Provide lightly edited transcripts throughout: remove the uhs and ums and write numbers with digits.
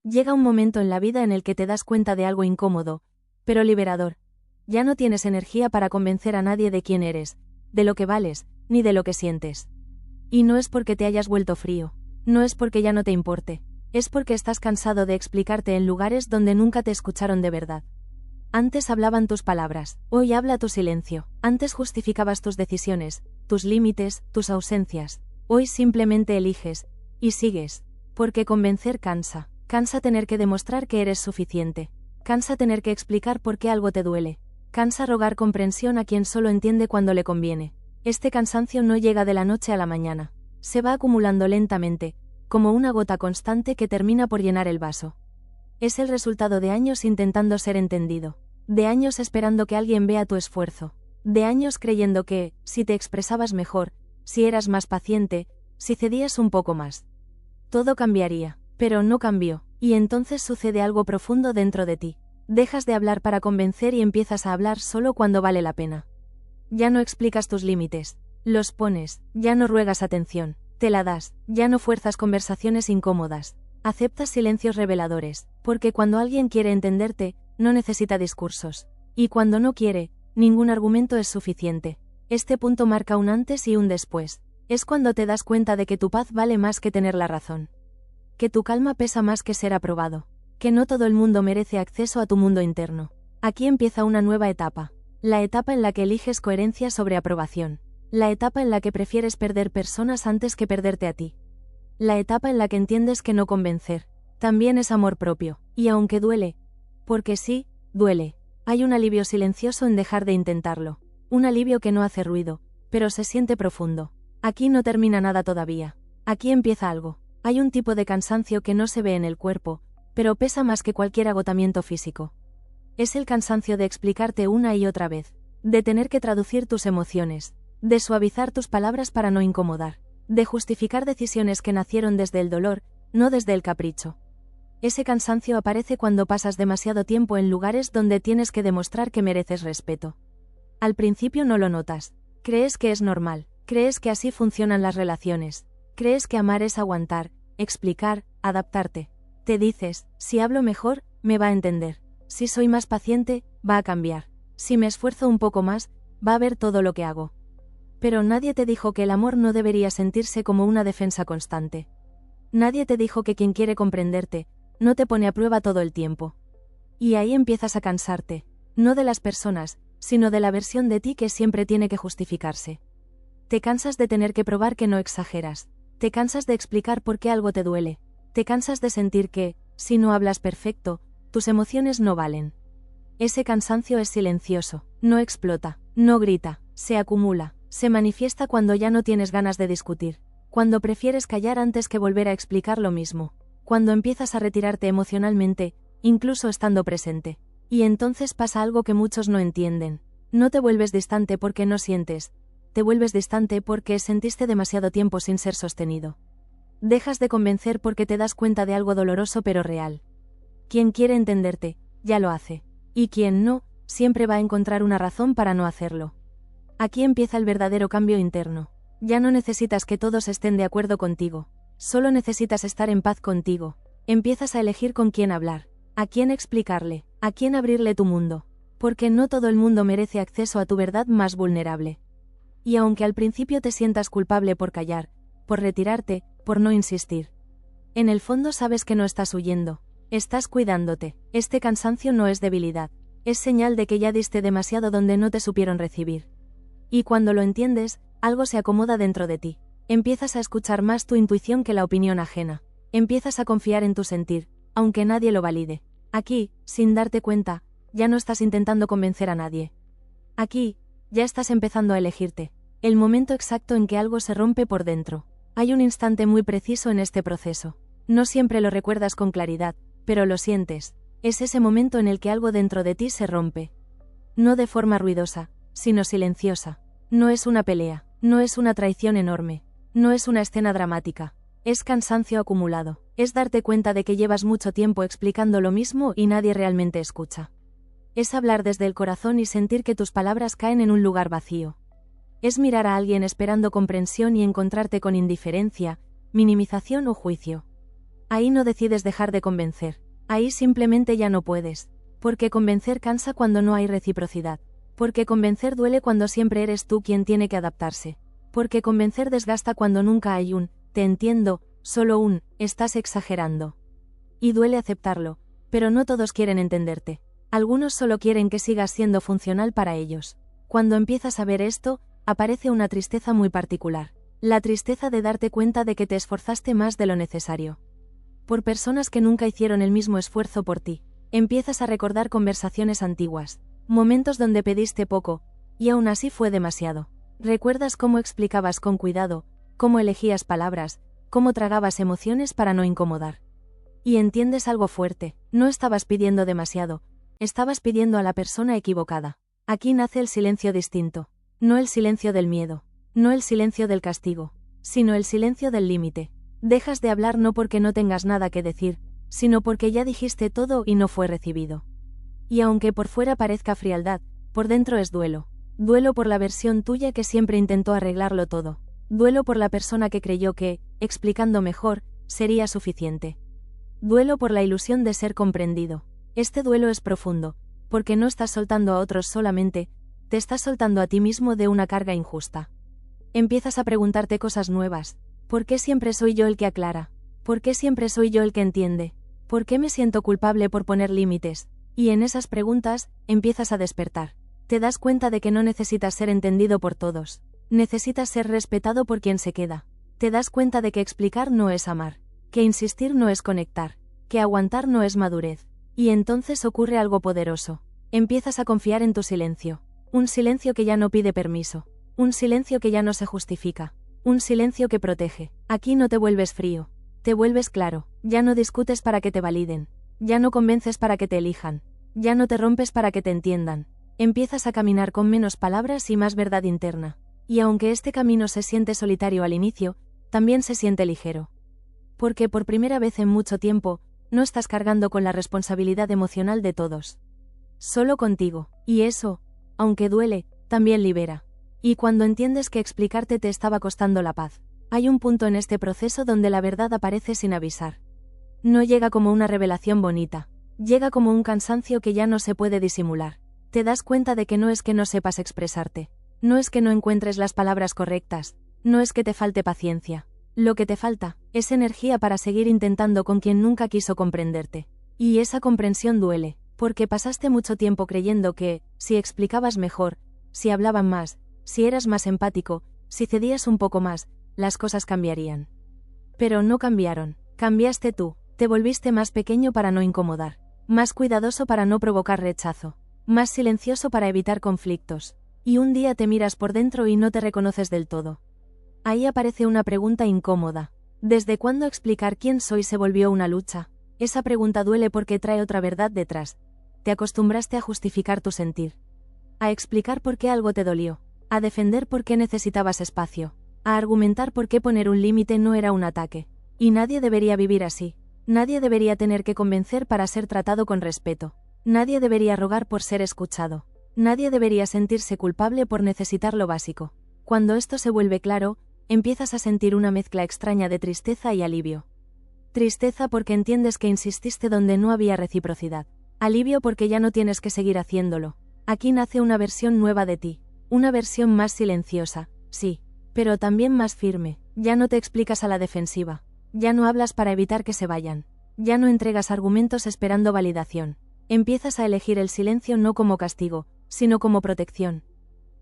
Llega un momento en la vida en el que te das cuenta de algo incómodo, pero liberador. Ya no tienes energía para convencer a nadie de quién eres, de lo que vales, ni de lo que sientes. Y no es porque te hayas vuelto frío, no es porque ya no te importe, es porque estás cansado de explicarte en lugares donde nunca te escucharon de verdad. Antes hablaban tus palabras, hoy habla tu silencio. Antes justificabas tus decisiones, tus límites, tus ausencias. Hoy simplemente eliges, y sigues. Porque convencer cansa. Cansa tener que demostrar que eres suficiente. Cansa tener que explicar por qué algo te duele. Cansa rogar comprensión a quien solo entiende cuando le conviene. Este cansancio no llega de la noche a la mañana. Se va acumulando lentamente, como una gota constante que termina por llenar el vaso. Es el resultado de años intentando ser entendido. De años esperando que alguien vea tu esfuerzo. De años creyendo que, si te expresabas mejor, si eras más paciente, si cedías un poco más, todo cambiaría. Pero no cambió, y entonces sucede algo profundo dentro de ti. Dejas de hablar para convencer y empiezas a hablar solo cuando vale la pena. Ya no explicas tus límites, los pones, ya no ruegas atención, te la das, ya no fuerzas conversaciones incómodas. Aceptas silencios reveladores, porque cuando alguien quiere entenderte, no necesita discursos. Y cuando no quiere, ningún argumento es suficiente. Este punto marca un antes y un después. Es cuando te das cuenta de que tu paz vale más que tener la razón. Que tu calma pesa más que ser aprobado. Que no todo el mundo merece acceso a tu mundo interno. Aquí empieza una nueva etapa. La etapa en la que eliges coherencia sobre aprobación. La etapa en la que prefieres perder personas antes que perderte a ti. La etapa en la que entiendes que no convencer también es amor propio, y aunque duele, porque sí, duele, hay un alivio silencioso en dejar de intentarlo, un alivio que no hace ruido, pero se siente profundo. Aquí no termina nada todavía, aquí empieza algo, hay un tipo de cansancio que no se ve en el cuerpo, pero pesa más que cualquier agotamiento físico. Es el cansancio de explicarte una y otra vez, de tener que traducir tus emociones, de suavizar tus palabras para no incomodar, de justificar decisiones que nacieron desde el dolor, no desde el capricho. Ese cansancio aparece cuando pasas demasiado tiempo en lugares donde tienes que demostrar que mereces respeto. Al principio no lo notas, crees que es normal, crees que así funcionan las relaciones, crees que amar es aguantar, explicar, adaptarte. Te dices, si hablo mejor, me va a entender, si soy más paciente, va a cambiar, si me esfuerzo un poco más, va a ver todo lo que hago. Pero nadie te dijo que el amor no debería sentirse como una defensa constante. Nadie te dijo que quien quiere comprenderte, no te pone a prueba todo el tiempo. Y ahí empiezas a cansarte, no de las personas, sino de la versión de ti que siempre tiene que justificarse. Te cansas de tener que probar que no exageras, te cansas de explicar por qué algo te duele, te cansas de sentir que, si no hablas perfecto, tus emociones no valen. Ese cansancio es silencioso, no explota, no grita, se acumula. Se manifiesta cuando ya no tienes ganas de discutir, cuando prefieres callar antes que volver a explicar lo mismo, cuando empiezas a retirarte emocionalmente, incluso estando presente. Y entonces pasa algo que muchos no entienden. No te vuelves distante porque no sientes, te vuelves distante porque sentiste demasiado tiempo sin ser sostenido. Dejas de convencer porque te das cuenta de algo doloroso pero real. Quien quiere entenderte, ya lo hace. Y quien no, siempre va a encontrar una razón para no hacerlo. Aquí empieza el verdadero cambio interno. Ya no necesitas que todos estén de acuerdo contigo. Solo necesitas estar en paz contigo. Empiezas a elegir con quién hablar, a quién explicarle, a quién abrirle tu mundo. Porque no todo el mundo merece acceso a tu verdad más vulnerable. Y aunque al principio te sientas culpable por callar, por retirarte, por no insistir, en el fondo sabes que no estás huyendo. Estás cuidándote. Este cansancio no es debilidad. Es señal de que ya diste demasiado donde no te supieron recibir. Y cuando lo entiendes, algo se acomoda dentro de ti. Empiezas a escuchar más tu intuición que la opinión ajena. Empiezas a confiar en tu sentir, aunque nadie lo valide. Aquí, sin darte cuenta, ya no estás intentando convencer a nadie. Aquí, ya estás empezando a elegirte. El momento exacto en que algo se rompe por dentro. Hay un instante muy preciso en este proceso. No siempre lo recuerdas con claridad, pero lo sientes. Es ese momento en el que algo dentro de ti se rompe. No de forma ruidosa, sino silenciosa. No es una pelea, no es una traición enorme, no es una escena dramática. Es cansancio acumulado, es darte cuenta de que llevas mucho tiempo explicando lo mismo y nadie realmente escucha. Es hablar desde el corazón y sentir que tus palabras caen en un lugar vacío. Es mirar a alguien esperando comprensión y encontrarte con indiferencia, minimización o juicio. Ahí no decides dejar de convencer. Ahí simplemente ya no puedes. Porque convencer cansa cuando no hay reciprocidad. Porque convencer duele cuando siempre eres tú quien tiene que adaptarse. Porque convencer desgasta cuando nunca hay un, te entiendo, solo un, estás exagerando. Y duele aceptarlo, pero no todos quieren entenderte. Algunos solo quieren que sigas siendo funcional para ellos. Cuando empiezas a ver esto, aparece una tristeza muy particular. La tristeza de darte cuenta de que te esforzaste más de lo necesario. Por personas que nunca hicieron el mismo esfuerzo por ti. Empiezas a recordar conversaciones antiguas, momentos donde pediste poco, y aún así fue demasiado. Recuerdas cómo explicabas con cuidado, cómo elegías palabras, cómo tragabas emociones para no incomodar. Y entiendes algo fuerte, no estabas pidiendo demasiado, estabas pidiendo a la persona equivocada. Aquí nace el silencio distinto, no el silencio del miedo, no el silencio del castigo, sino el silencio del límite. Dejas de hablar no porque no tengas nada que decir, sino porque ya dijiste todo y no fue recibido. Y aunque por fuera parezca frialdad, por dentro es duelo. Duelo por la versión tuya que siempre intentó arreglarlo todo. Duelo por la persona que creyó que, explicando mejor, sería suficiente. Duelo por la ilusión de ser comprendido. Este duelo es profundo, porque no estás soltando a otros solamente, te estás soltando a ti mismo de una carga injusta. Empiezas a preguntarte cosas nuevas. ¿Por qué siempre soy yo el que aclara? ¿Por qué siempre soy yo el que entiende? ¿Por qué me siento culpable por poner límites? Y en esas preguntas, empiezas a despertar. Te das cuenta de que no necesitas ser entendido por todos. Necesitas ser respetado por quien se queda. Te das cuenta de que explicar no es amar. Que insistir no es conectar. Que aguantar no es madurez. Y entonces ocurre algo poderoso. Empiezas a confiar en tu silencio. Un silencio que ya no pide permiso. Un silencio que ya no se justifica. Un silencio que protege. Aquí no te vuelves frío. Te vuelves claro. Ya no discutes para que te validen. Ya no convences para que te elijan. Ya no te rompes para que te entiendan. Empiezas a caminar con menos palabras y más verdad interna. Y aunque este camino se siente solitario al inicio, también se siente ligero. Porque por primera vez en mucho tiempo, no estás cargando con la responsabilidad emocional de todos. Solo contigo. Y eso, aunque duele, también libera. Y cuando entiendes que explicarte te estaba costando la paz, hay un punto en este proceso donde la verdad aparece sin avisar. No llega como una revelación bonita, llega como un cansancio que ya no se puede disimular. Te das cuenta de que no es que no sepas expresarte, no es que no encuentres las palabras correctas, no es que te falte paciencia. Lo que te falta es energía para seguir intentando con quien nunca quiso comprenderte. Y esa comprensión duele, porque pasaste mucho tiempo creyendo que, si explicabas mejor, si hablaban más, si eras más empático, si cedías un poco más, las cosas cambiarían. Pero no cambiaron, cambiaste tú, te volviste más pequeño para no incomodar, más cuidadoso para no provocar rechazo, más silencioso para evitar conflictos, y un día te miras por dentro y no te reconoces del todo. Ahí aparece una pregunta incómoda. ¿Desde cuándo explicar quién soy se volvió una lucha? Esa pregunta duele porque trae otra verdad detrás. Te acostumbraste a justificar tu sentir, a explicar por qué algo te dolió, a defender por qué necesitabas espacio, a argumentar por qué poner un límite no era un ataque. Y nadie debería vivir así. Nadie debería tener que convencer para ser tratado con respeto. Nadie debería rogar por ser escuchado. Nadie debería sentirse culpable por necesitar lo básico. Cuando esto se vuelve claro, empiezas a sentir una mezcla extraña de tristeza y alivio. Tristeza porque entiendes que insististe donde no había reciprocidad. Alivio porque ya no tienes que seguir haciéndolo. Aquí nace una versión nueva de ti. Una versión más silenciosa, sí, pero también más firme. Ya no te explicas a la defensiva. Ya no hablas para evitar que se vayan. Ya no entregas argumentos esperando validación. Empiezas a elegir el silencio no como castigo, sino como protección.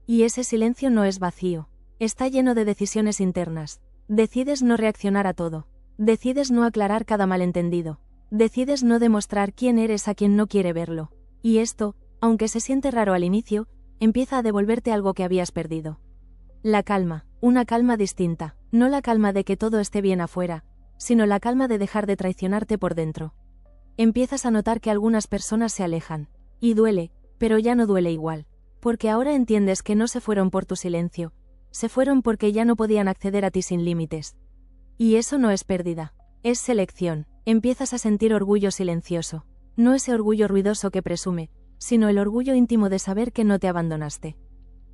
Y ese silencio no es vacío. Está lleno de decisiones internas. Decides no reaccionar a todo. Decides no aclarar cada malentendido. Decides no demostrar quién eres a quien no quiere verlo. Y esto, aunque se siente raro al inicio, empieza a devolverte algo que habías perdido. La calma, una calma distinta, no la calma de que todo esté bien afuera, sino la calma de dejar de traicionarte por dentro. Empiezas a notar que algunas personas se alejan. Y duele, pero ya no duele igual. Porque ahora entiendes que no se fueron por tu silencio, se fueron porque ya no podían acceder a ti sin límites. Y eso no es pérdida, es selección. Empiezas a sentir orgullo silencioso. No ese orgullo ruidoso que presume, sino el orgullo íntimo de saber que no te abandonaste.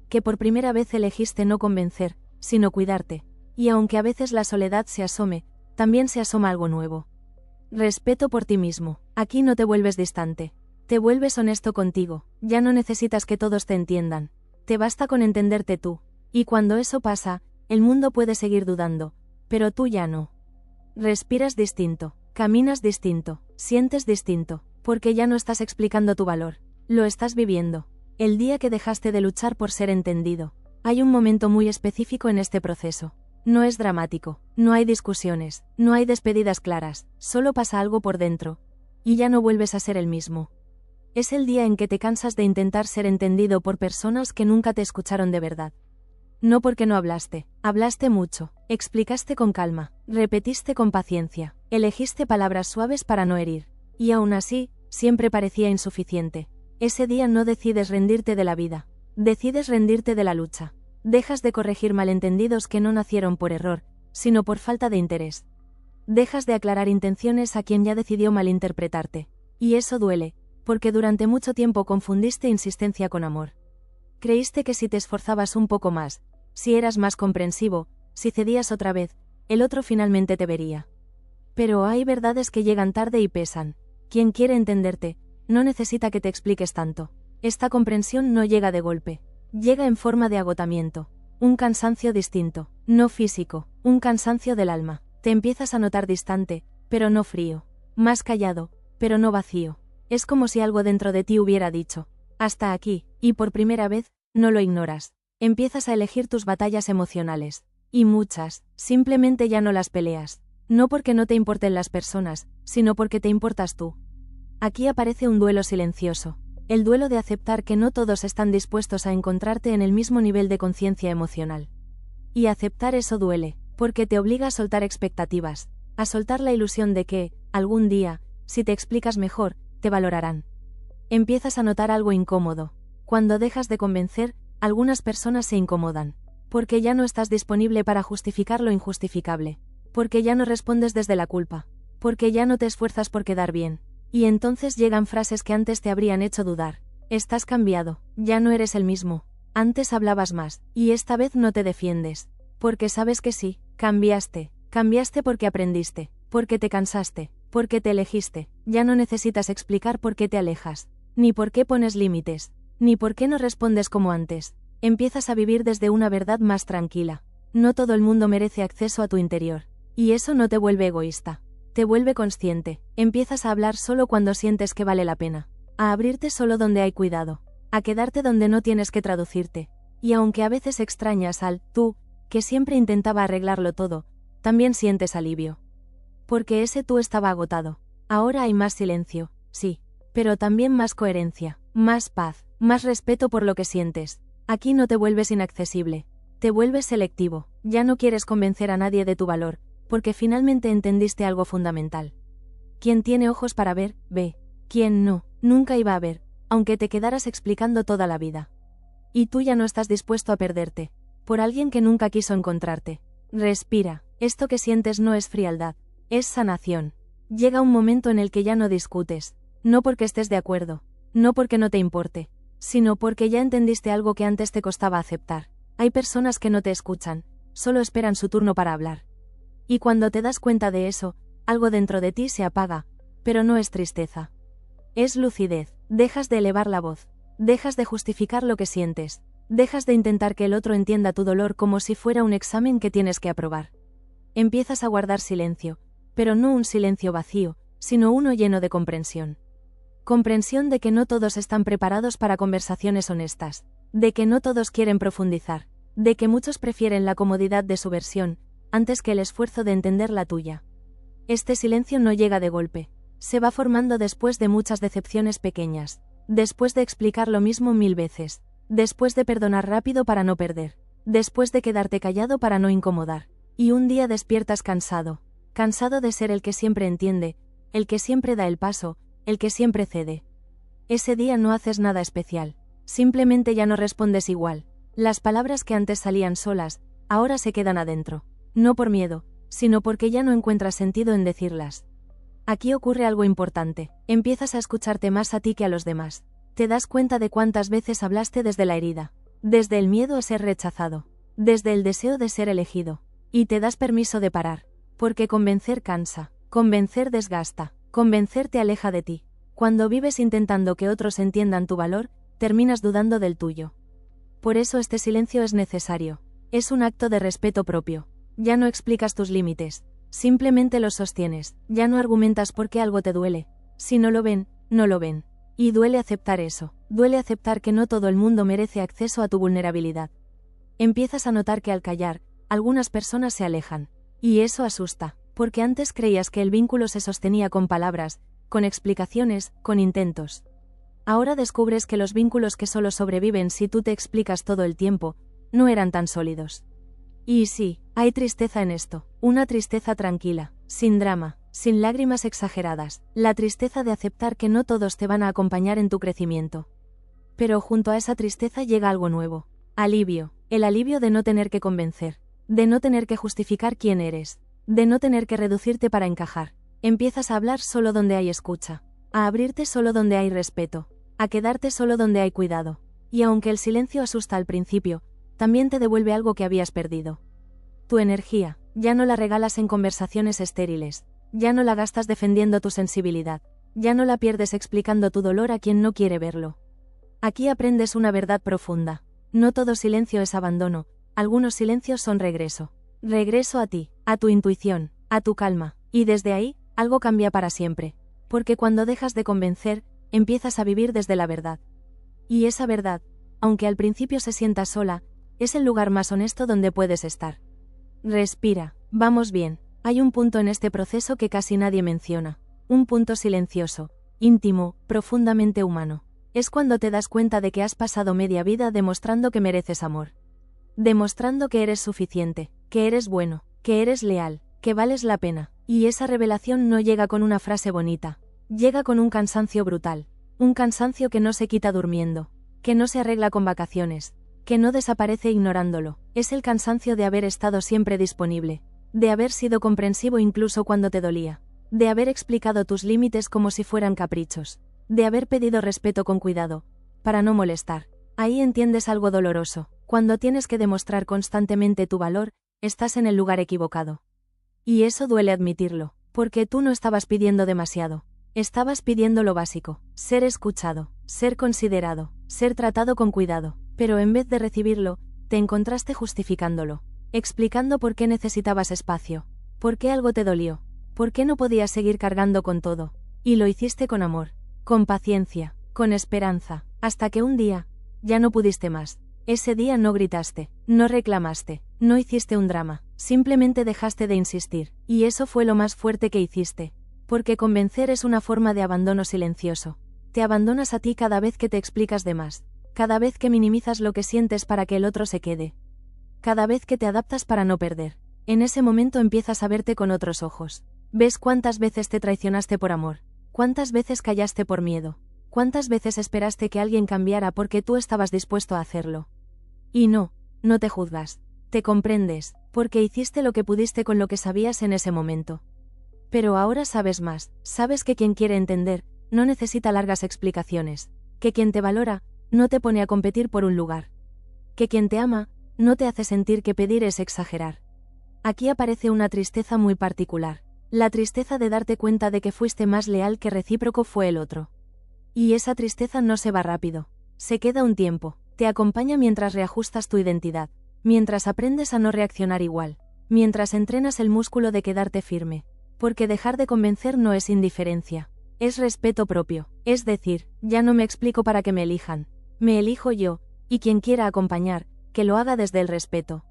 Que por primera vez elegiste no convencer, sino cuidarte. Y aunque a veces la soledad se asome, también se asoma algo nuevo. Respeto por ti mismo. Aquí no te vuelves distante. Te vuelves honesto contigo. Ya no necesitas que todos te entiendan. Te basta con entenderte tú. Y cuando eso pasa, el mundo puede seguir dudando, pero tú ya no. Respiras distinto, caminas distinto, sientes distinto, porque ya no estás explicando tu valor. Lo estás viviendo. El día que dejaste de luchar por ser entendido. Hay un momento muy específico en este proceso. No es dramático, no hay discusiones, no hay despedidas claras, solo pasa algo por dentro. Y ya no vuelves a ser el mismo. Es el día en que te cansas de intentar ser entendido por personas que nunca te escucharon de verdad. No porque no hablaste, hablaste mucho, explicaste con calma, repetiste con paciencia, elegiste palabras suaves para no herir. Y aún así, siempre parecía insuficiente. Ese día no decides rendirte de la vida. Decides rendirte de la lucha. Dejas de corregir malentendidos que no nacieron por error, sino por falta de interés. Dejas de aclarar intenciones a quien ya decidió malinterpretarte. Y eso duele, porque durante mucho tiempo confundiste insistencia con amor. Creíste que si te esforzabas un poco más, si eras más comprensivo, si cedías otra vez, el otro finalmente te vería. Pero hay verdades que llegan tarde y pesan. Quien quiere entenderte, no necesita que te expliques tanto. Esta comprensión no llega de golpe. Llega en forma de agotamiento. Un cansancio distinto, no físico, un cansancio del alma. Te empiezas a notar distante, pero no frío. Más callado, pero no vacío. Es como si algo dentro de ti hubiera dicho: hasta aquí, y por primera vez, no lo ignoras. Empiezas a elegir tus batallas emocionales. Y muchas, simplemente ya no las peleas. No porque no te importen las personas, sino porque te importas tú. Aquí aparece un duelo silencioso. El duelo de aceptar que no todos están dispuestos a encontrarte en el mismo nivel de conciencia emocional. Y aceptar eso duele, porque te obliga a soltar expectativas, a soltar la ilusión de que, algún día, si te explicas mejor, te valorarán. Empiezas a notar algo incómodo. Cuando dejas de convencer, algunas personas se incomodan. Porque ya no estás disponible para justificar lo injustificable. Porque ya no respondes desde la culpa. Porque ya no te esfuerzas por quedar bien. Y entonces llegan frases que antes te habrían hecho dudar. Estás cambiado, ya no eres el mismo. Antes hablabas más, y esta vez no te defiendes. Porque sabes que sí, cambiaste. Cambiaste porque aprendiste, porque te cansaste, porque te elegiste. Ya no necesitas explicar por qué te alejas, ni por qué pones límites, ni por qué no respondes como antes. Empiezas a vivir desde una verdad más tranquila. No todo el mundo merece acceso a tu interior. Y eso no te vuelve egoísta. Te vuelve consciente. Empiezas a hablar solo cuando sientes que vale la pena. A abrirte solo donde hay cuidado. A quedarte donde no tienes que traducirte. Y aunque a veces extrañas al tú, que siempre intentaba arreglarlo todo, también sientes alivio. Porque ese tú estaba agotado. Ahora hay más silencio, sí, pero también más coherencia, más paz, más respeto por lo que sientes. Aquí no te vuelves inaccesible. Te vuelves selectivo. Ya no quieres convencer a nadie de tu valor, porque finalmente entendiste algo fundamental. Quien tiene ojos para ver, ve. Quien no, nunca iba a ver, aunque te quedaras explicando toda la vida. Y tú ya no estás dispuesto a perderte, por alguien que nunca quiso encontrarte. Respira, esto que sientes no es frialdad, es sanación. Llega un momento en el que ya no discutes, no porque estés de acuerdo, no porque no te importe, sino porque ya entendiste algo que antes te costaba aceptar. Hay personas que no te escuchan, solo esperan su turno para hablar. Y cuando te das cuenta de eso, algo dentro de ti se apaga, pero no es tristeza. Es lucidez. Dejas de elevar la voz. Dejas de justificar lo que sientes. Dejas de intentar que el otro entienda tu dolor como si fuera un examen que tienes que aprobar. Empiezas a guardar silencio, pero no un silencio vacío, sino uno lleno de comprensión. Comprensión de que no todos están preparados para conversaciones honestas, de que no todos quieren profundizar, de que muchos prefieren la comodidad de su versión, antes que el esfuerzo de entender la tuya. Este silencio no llega de golpe. Se va formando después de muchas decepciones pequeñas, después de explicar lo mismo 1000 veces, después de perdonar rápido para no perder, después de quedarte callado para no incomodar. Y un día despiertas cansado, cansado de ser el que siempre entiende, el que siempre da el paso, el que siempre cede. Ese día no haces nada especial, simplemente ya no respondes igual. Las palabras que antes salían solas, ahora se quedan adentro. No por miedo, sino porque ya no encuentras sentido en decirlas. Aquí ocurre algo importante. Empiezas a escucharte más a ti que a los demás. Te das cuenta de cuántas veces hablaste desde la herida, desde el miedo a ser rechazado, desde el deseo de ser elegido. Y te das permiso de parar, porque convencer cansa, Convencer desgasta. Convencer te aleja de ti. Cuando vives intentando que otros entiendan tu valor, terminas dudando del tuyo. Por eso este silencio es necesario. Es un acto de respeto propio. Ya no explicas tus límites. Simplemente los sostienes. Ya no argumentas por qué algo te duele. Si no lo ven, no lo ven. Y duele aceptar eso. Duele aceptar que no todo el mundo merece acceso a tu vulnerabilidad. Empiezas a notar que al callar, algunas personas se alejan. Y eso asusta, porque antes creías que el vínculo se sostenía con palabras, con explicaciones, con intentos. Ahora descubres que los vínculos que solo sobreviven si tú te explicas todo el tiempo, no eran tan sólidos. Y sí, hay tristeza en esto, una tristeza tranquila, sin drama, sin lágrimas exageradas, la tristeza de aceptar que no todos te van a acompañar en tu crecimiento. Pero junto a esa tristeza llega algo nuevo, alivio, el alivio de no tener que convencer, de no tener que justificar quién eres, de no tener que reducirte para encajar. Empiezas a hablar solo donde hay escucha, a abrirte solo donde hay respeto, a quedarte solo donde hay cuidado. Y aunque el silencio asusta al principio, también te devuelve algo que habías perdido. Tu energía, ya no la regalas en conversaciones estériles, ya no la gastas defendiendo tu sensibilidad, ya no la pierdes explicando tu dolor a quien no quiere verlo. Aquí aprendes una verdad profunda. No todo silencio es abandono, algunos silencios son regreso. Regreso a ti, a tu intuición, a tu calma, y desde ahí, algo cambia para siempre. Porque cuando dejas de convencer, empiezas a vivir desde la verdad. Y esa verdad, aunque al principio se sienta sola, es el lugar más honesto donde puedes estar. Respira, vamos bien. Hay un punto en este proceso que casi nadie menciona. Un punto silencioso, íntimo, profundamente humano. Es cuando te das cuenta de que has pasado media vida demostrando que mereces amor. Demostrando que eres suficiente, que eres bueno, que eres leal, que vales la pena. Y esa revelación no llega con una frase bonita. Llega con un cansancio brutal. Un cansancio que no se quita durmiendo. Que no se arregla con vacaciones. Que no desaparece ignorándolo. Es el cansancio de haber estado siempre disponible. De haber sido comprensivo incluso cuando te dolía. De haber explicado tus límites como si fueran caprichos. De haber pedido respeto con cuidado. Para no molestar. Ahí entiendes algo doloroso. Cuando tienes que demostrar constantemente tu valor, estás en el lugar equivocado. Y eso duele admitirlo, porque tú no estabas pidiendo demasiado. Estabas pidiendo lo básico, ser escuchado, ser considerado, ser tratado con cuidado, pero en vez de recibirlo, te encontraste justificándolo, explicando por qué necesitabas espacio, por qué algo te dolió, por qué no podías seguir cargando con todo, y lo hiciste con amor, con paciencia, con esperanza, hasta que un día, ya no pudiste más. Ese día no gritaste, no reclamaste, no hiciste un drama, simplemente dejaste de insistir, y eso fue lo más fuerte que hiciste, porque convencer es una forma de abandono silencioso. Te abandonas a ti cada vez que te explicas de más, cada vez que minimizas lo que sientes para que el otro se quede, cada vez que te adaptas para no perder. En ese momento empiezas a verte con otros ojos. Ves cuántas veces te traicionaste por amor, cuántas veces callaste por miedo. ¿Cuántas veces esperaste que alguien cambiara porque tú estabas dispuesto a hacerlo? Y no te juzgas. Te comprendes, porque hiciste lo que pudiste con lo que sabías en ese momento. Pero ahora sabes más, sabes que quien quiere entender, no necesita largas explicaciones, que quien te valora, no te pone a competir por un lugar. Que quien te ama, no te hace sentir que pedir es exagerar. Aquí aparece una tristeza muy particular, la tristeza de darte cuenta de que fuiste más leal que recíproco fue el otro. Y esa tristeza no se va rápido. Se queda un tiempo, te acompaña mientras reajustas tu identidad, mientras aprendes a no reaccionar igual, mientras entrenas el músculo de quedarte firme. Porque dejar de convencer no es indiferencia, es respeto propio. Es decir, ya no me explico para que me elijan, me elijo yo, y quien quiera acompañar, que lo haga desde el respeto.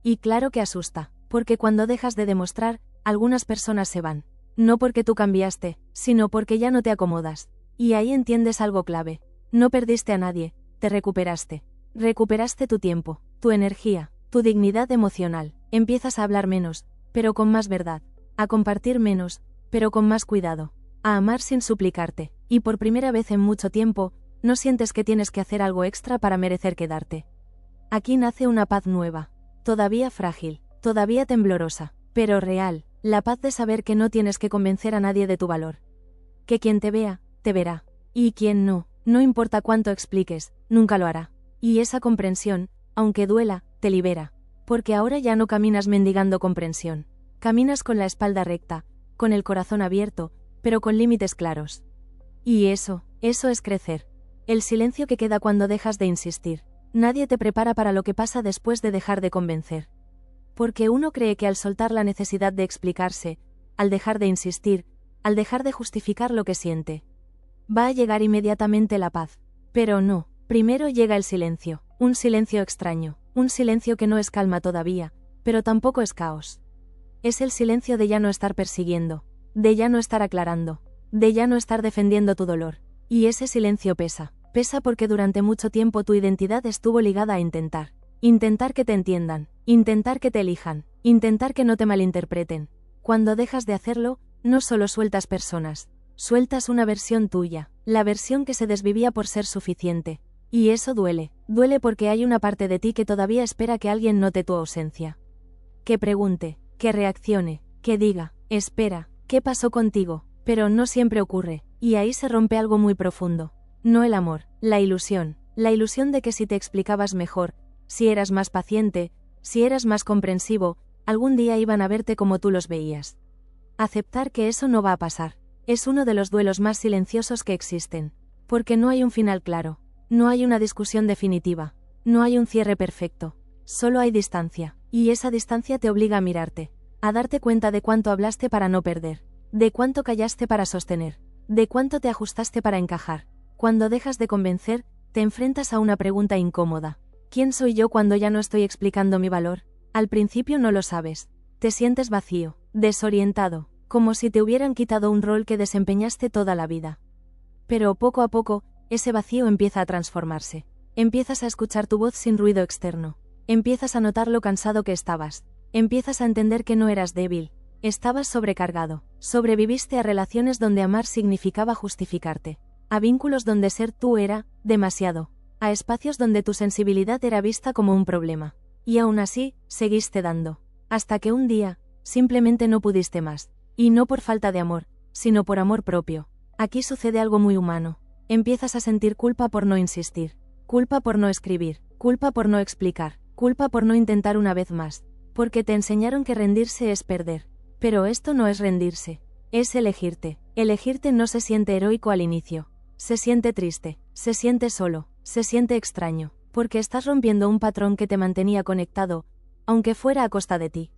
Y claro que asusta, porque cuando dejas de demostrar, algunas personas se van. No porque tú cambiaste, sino porque ya no te acomodas. Y ahí entiendes algo clave. No perdiste a nadie, te recuperaste. Recuperaste tu tiempo, tu energía, tu dignidad emocional. Empiezas a hablar menos, pero con más verdad. A compartir menos, pero con más cuidado. A amar sin suplicarte. Y por primera vez en mucho tiempo, no sientes que tienes que hacer algo extra para merecer quedarte. Aquí nace una paz nueva. Todavía frágil, todavía temblorosa, pero real. La paz de saber que no tienes que convencer a nadie de tu valor. Que quien te vea, te verá. Y quien no, no importa cuánto expliques, nunca lo hará. Y esa comprensión, aunque duela, te libera. Porque ahora ya no caminas mendigando comprensión. Caminas con la espalda recta, con el corazón abierto, pero con límites claros. Y eso es crecer. El silencio que queda cuando dejas de insistir. Nadie te prepara para lo que pasa después de dejar de convencer. Porque uno cree que al soltar la necesidad de explicarse, al dejar de insistir, al dejar de justificar lo que siente, va a llegar inmediatamente la paz. Pero no, primero llega el silencio, un silencio extraño, un silencio que no es calma todavía, pero tampoco es caos. Es el silencio de ya no estar persiguiendo, de ya no estar aclarando, de ya no estar defendiendo tu dolor. Y ese silencio pesa porque durante mucho tiempo tu identidad estuvo ligada a intentar que te entiendan, intentar que te elijan, intentar que no te malinterpreten. Cuando dejas de hacerlo, no solo sueltas personas, sueltas una versión tuya, la versión que se desvivía por ser suficiente. Y eso duele porque hay una parte de ti que todavía espera que alguien note tu ausencia. Que pregunte, que reaccione, que diga, espera, ¿qué pasó contigo? Pero no siempre ocurre, y ahí se rompe algo muy profundo. No el amor, la ilusión de que si te explicabas mejor, si eras más paciente, si eras más comprensivo, algún día iban a verte como tú los veías. Aceptar que eso no va a pasar, es uno de los duelos más silenciosos que existen, porque no hay un final claro, no hay una discusión definitiva, no hay un cierre perfecto, solo hay distancia, y esa distancia te obliga a mirarte, a darte cuenta de cuánto hablaste para no perder, de cuánto callaste para sostener, de cuánto te ajustaste para encajar. Cuando dejas de convencer, te enfrentas a una pregunta incómoda. ¿Quién soy yo cuando ya no estoy explicando mi valor? Al principio no lo sabes. Te sientes vacío, desorientado, como si te hubieran quitado un rol que desempeñaste toda la vida. Pero poco a poco, ese vacío empieza a transformarse. Empiezas a escuchar tu voz sin ruido externo. Empiezas a notar lo cansado que estabas. Empiezas a entender que no eras débil. Estabas sobrecargado. Sobreviviste a relaciones donde amar significaba justificarte. A vínculos donde ser tú era demasiado. A espacios donde tu sensibilidad era vista como un problema. Y aún así, seguiste dando. Hasta que un día, simplemente no pudiste más. Y no por falta de amor, sino por amor propio. Aquí sucede algo muy humano. Empiezas a sentir culpa por no insistir. Culpa por no escribir. Culpa por no explicar. Culpa por no intentar una vez más. Porque te enseñaron que rendirse es perder. Pero esto no es rendirse. Es elegirte. Elegirte no se siente heroico al inicio. Se siente triste, se siente solo, se siente extraño, porque estás rompiendo un patrón que te mantenía conectado, aunque fuera a costa de ti.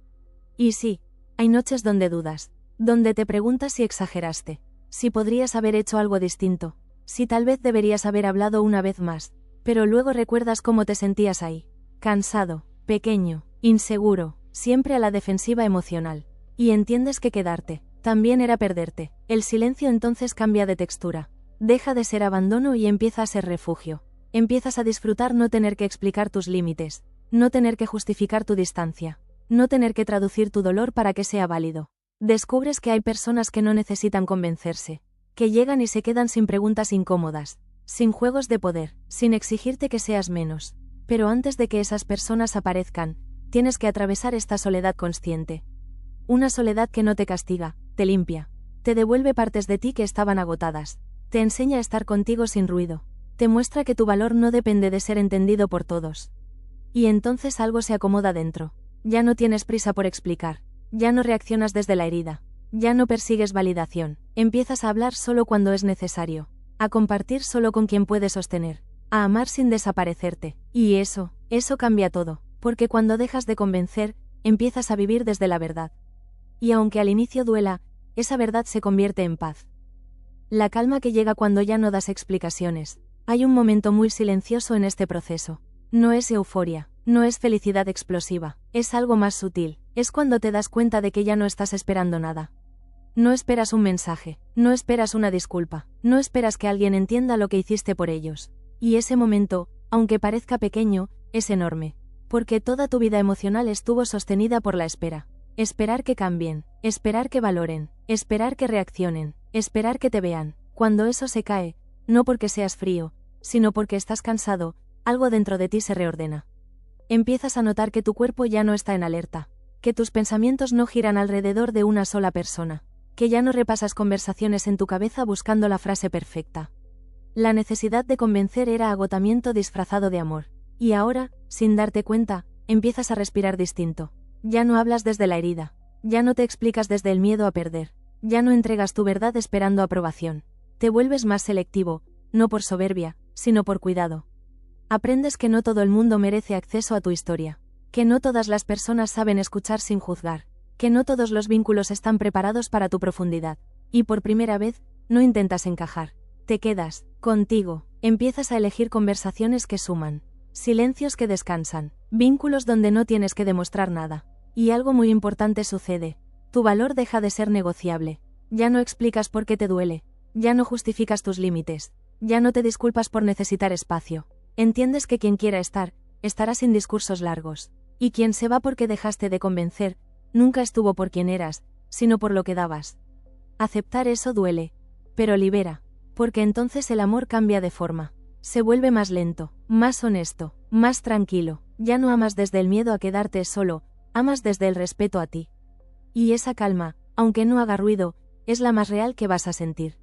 Y sí, hay noches donde dudas, donde te preguntas si exageraste, si podrías haber hecho algo distinto, si tal vez deberías haber hablado una vez más, pero luego recuerdas cómo te sentías ahí, cansado, pequeño, inseguro, siempre a la defensiva emocional, y entiendes que quedarte también era perderte. El silencio entonces cambia de textura. Deja de ser abandono y empieza a ser refugio. Empiezas a disfrutar no tener que explicar tus límites, no tener que justificar tu distancia, no tener que traducir tu dolor para que sea válido. Descubres que hay personas que no necesitan convencerse, que llegan y se quedan sin preguntas incómodas, sin juegos de poder, sin exigirte que seas menos. Pero antes de que esas personas aparezcan, tienes que atravesar esta soledad consciente. Una soledad que no te castiga, te limpia, te devuelve partes de ti que estaban agotadas. Te enseña a estar contigo sin ruido. Te muestra que tu valor no depende de ser entendido por todos. Y entonces algo se acomoda dentro. Ya no tienes prisa por explicar. Ya no reaccionas desde la herida. Ya no persigues validación. Empiezas a hablar solo cuando es necesario. A compartir solo con quien puedes sostener. A amar sin desaparecerte. Y eso cambia todo. Porque cuando dejas de convencer, empiezas a vivir desde la verdad. Y aunque al inicio duela, esa verdad se convierte en paz. La calma que llega cuando ya no das explicaciones. Hay un momento muy silencioso en este proceso. No es euforia, no es felicidad explosiva, es algo más sutil, es cuando te das cuenta de que ya no estás esperando nada. No esperas un mensaje, no esperas una disculpa, no esperas que alguien entienda lo que hiciste por ellos. Y ese momento, aunque parezca pequeño, es enorme. Porque toda tu vida emocional estuvo sostenida por la espera. Esperar que cambien, esperar que valoren, esperar que reaccionen, esperar que te vean. Cuando eso se cae, no porque seas frío, sino porque estás cansado, algo dentro de ti se reordena. Empiezas a notar que tu cuerpo ya no está en alerta, que tus pensamientos no giran alrededor de una sola persona, que ya no repasas conversaciones en tu cabeza buscando la frase perfecta. La necesidad de convencer era agotamiento disfrazado de amor. Y ahora, sin darte cuenta, empiezas a respirar distinto. Ya no hablas desde la herida. Ya no te explicas desde el miedo a perder. Ya no entregas tu verdad esperando aprobación. Te vuelves más selectivo, no por soberbia, sino por cuidado. Aprendes que no todo el mundo merece acceso a tu historia, que no todas las personas saben escuchar sin juzgar, que no todos los vínculos están preparados para tu profundidad, y por primera vez, no intentas encajar. Te quedas contigo, empiezas a elegir conversaciones que suman, silencios que descansan, vínculos donde no tienes que demostrar nada. Y algo muy importante sucede. Tu valor deja de ser negociable. Ya no explicas por qué te duele. Ya no justificas tus límites. Ya no te disculpas por necesitar espacio. Entiendes que quien quiera estar, estará sin discursos largos. Y quien se va porque dejaste de convencer, nunca estuvo por quien eras, sino por lo que dabas. Aceptar eso duele, pero libera, porque entonces el amor cambia de forma. Se vuelve más lento, más honesto, más tranquilo. Ya no amas desde el miedo a quedarte solo, amas desde el respeto a ti. Y esa calma, aunque no haga ruido, es la más real que vas a sentir.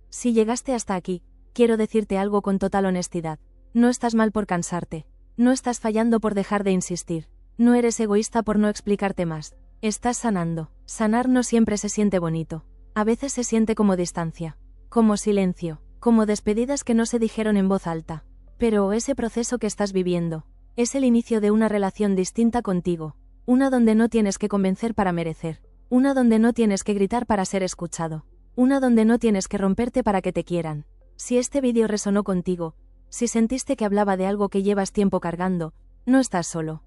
Si llegaste hasta aquí, quiero decirte algo con total honestidad. No estás mal por cansarte. No estás fallando por dejar de insistir. No eres egoísta por no explicarte más. Estás sanando. Sanar no siempre se siente bonito. A veces se siente como distancia, como silencio, como despedidas que no se dijeron en voz alta. Pero ese proceso que estás viviendo, es el inicio de una relación distinta contigo. Una donde no tienes que convencer para merecer. Una donde no tienes que gritar para ser escuchado. Una donde no tienes que romperte para que te quieran. Si este vídeo resonó contigo, si sentiste que hablaba de algo que llevas tiempo cargando, no estás solo.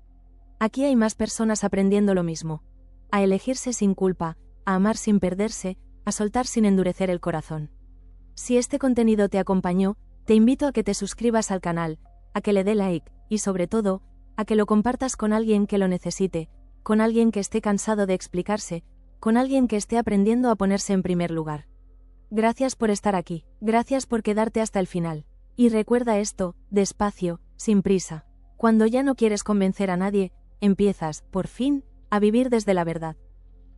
Aquí hay más personas aprendiendo lo mismo. A elegirse sin culpa, a amar sin perderse, a soltar sin endurecer el corazón. Si este contenido te acompañó, te invito a que te suscribas al canal, a que le dé like, y sobre todo, a que lo compartas con alguien que lo necesite, con alguien que esté cansado de explicarse, con alguien que esté aprendiendo a ponerse en primer lugar. Gracias por estar aquí, gracias por quedarte hasta el final. Y recuerda esto, despacio, sin prisa. Cuando ya no quieres convencer a nadie, empiezas, por fin, a vivir desde la verdad.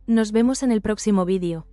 Nos vemos en el próximo vídeo.